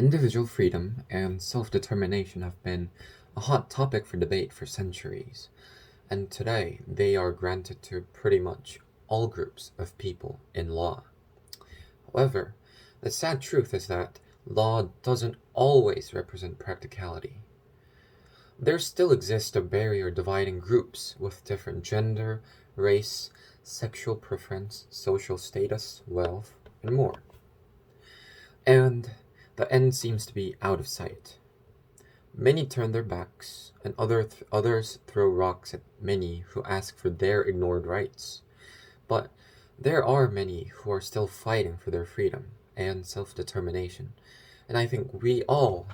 Individual freedom and self-determination have been a hot topic for debate for centuries, and today they are granted to pretty much all groups of people in law. However, the sad truth is that law doesn't always represent practicality. There still exists a barrier dividing groups with different gender, race, sexual preference, social status, wealth, and more. And the end seems to be out of sight. Many turn their backs, and others throw rocks at many who ask for their ignored rights. But there are many who are still fighting for their freedom and self-determination, and I think we all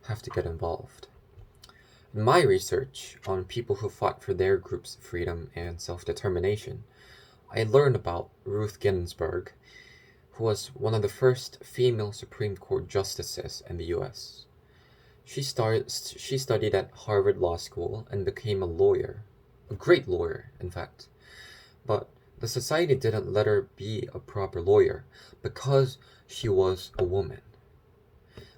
have to get involved. In my research on people who fought for their group's freedom and self-determination, I learned about Ruth Ginsburg, who was one of the first female Supreme Court justices in the US. She studied at Harvard Law School and became a lawyer, a great lawyer, in fact. But the society didn't let her be a proper lawyer because she was a woman,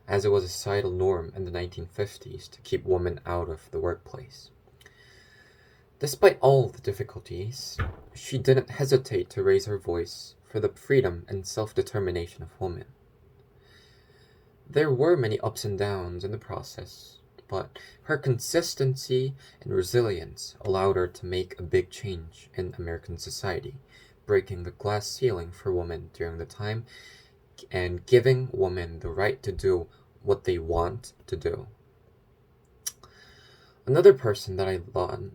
as it was a societal norm in the 1950s to keep women out of the workplace. Despite all the difficulties, she didn't hesitate to raise her voice for the freedom and self-determination of women. There were many ups and downs in the process, but her consistency and resilience allowed her to make a big change in American society, breaking the glass ceiling for women during the time and giving women the right to do what they want to do. Another person that I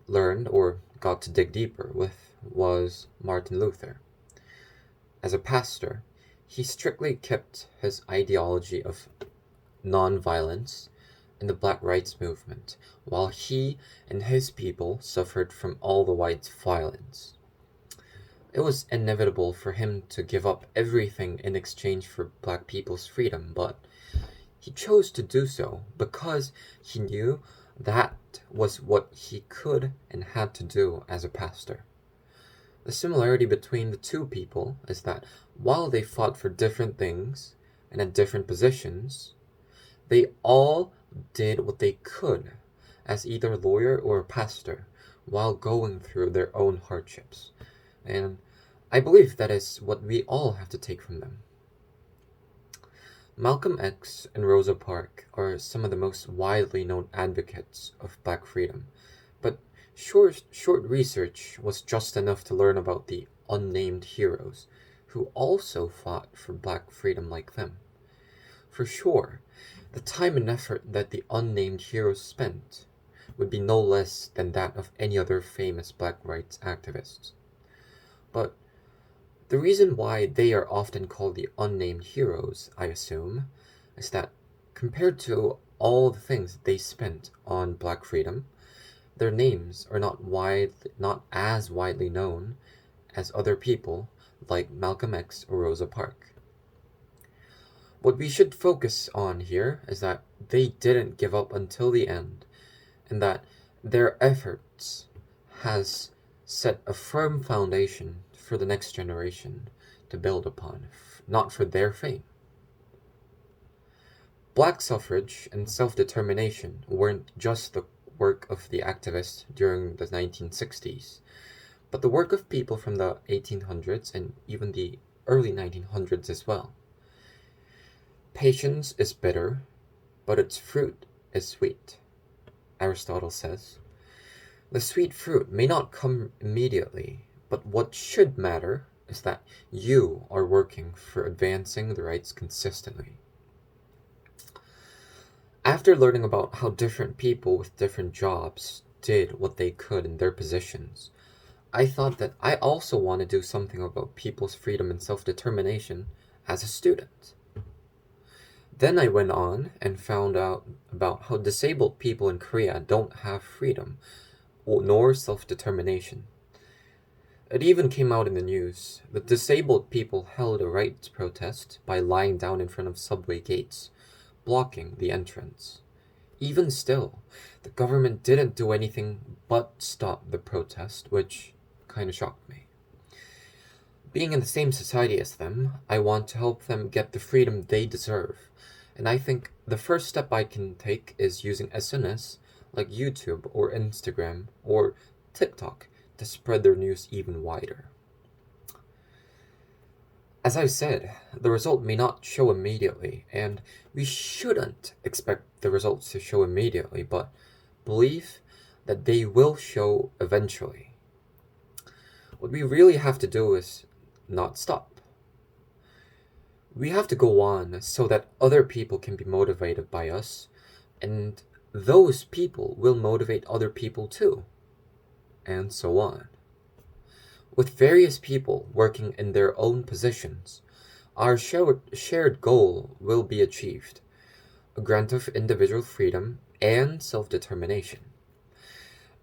learned or got to dig deeper with was Martin Luther. As a pastor, he strictly kept his ideology of nonviolence in the Black Rights Movement, while he and his people suffered from all the whites' violence. It was inevitable for him to give up everything in exchange for black people's freedom, but he chose to do so because he knew that was what he could and had to do as a pastor. The similarity between the two people is that while they fought for different things and at different positions, they all did what they could as either a lawyer or a pastor while going through their own hardships. And I believe that is what we all have to take from them. Malcolm X and Rosa Parks are some of the most widely known advocates of black freedom, but short research was just enough to learn about the unnamed heroes who also fought for black freedom like them. For sure, the time and effort that the unnamed heroes spent would be no less than that of any other famous black rights activists. But the reason why they are often called the unnamed heroes, I assume, is that compared to all the things they spent on black freedom, their names are not as widely known as other people like Malcolm X or Rosa Parks. What we should focus on here is that they didn't give up until the end, and that their efforts has set a firm foundation for the next generation to build upon, not for their fame. Black suffrage and self-determination weren't just the work of the activists during the 1960s, but the work of people from the 1800s and even the early 1900s as well. Patience is bitter, but its fruit is sweet, Aristotle says. The sweet fruit may not come immediately, but what should matter is that you are working for advancing the rights consistently. After learning about how different people with different jobs did what they could in their positions, I thought that I also want to do something about people's freedom and self-determination as a student. Then I went on and found out about how disabled people in Korea don't have freedom nor self-determination. It even came out in the news that disabled people held a rights protest by lying down in front of subway gates, blocking the entrance. Even still, the government didn't do anything but stop the protest, which kind of shocked me. Being in the same society as them, I want to help them get the freedom they deserve, And I think the first step I can take is using SNS like YouTube or Instagram or TikTok to spread their news even wider. As I said, the result may not show immediately, and we shouldn't expect the results to show immediately, but believe that they will show eventually. What we really have to do is not stop. We have to go on so that other people can be motivated by us, and those people will motivate other people too, and so on. With various people working in their own positions, our shared goal will be achieved, a grant of individual freedom and self-determination.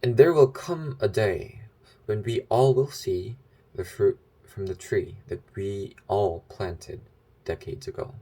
And there will come a day when we all will see the fruit from the tree that we all planted decades ago.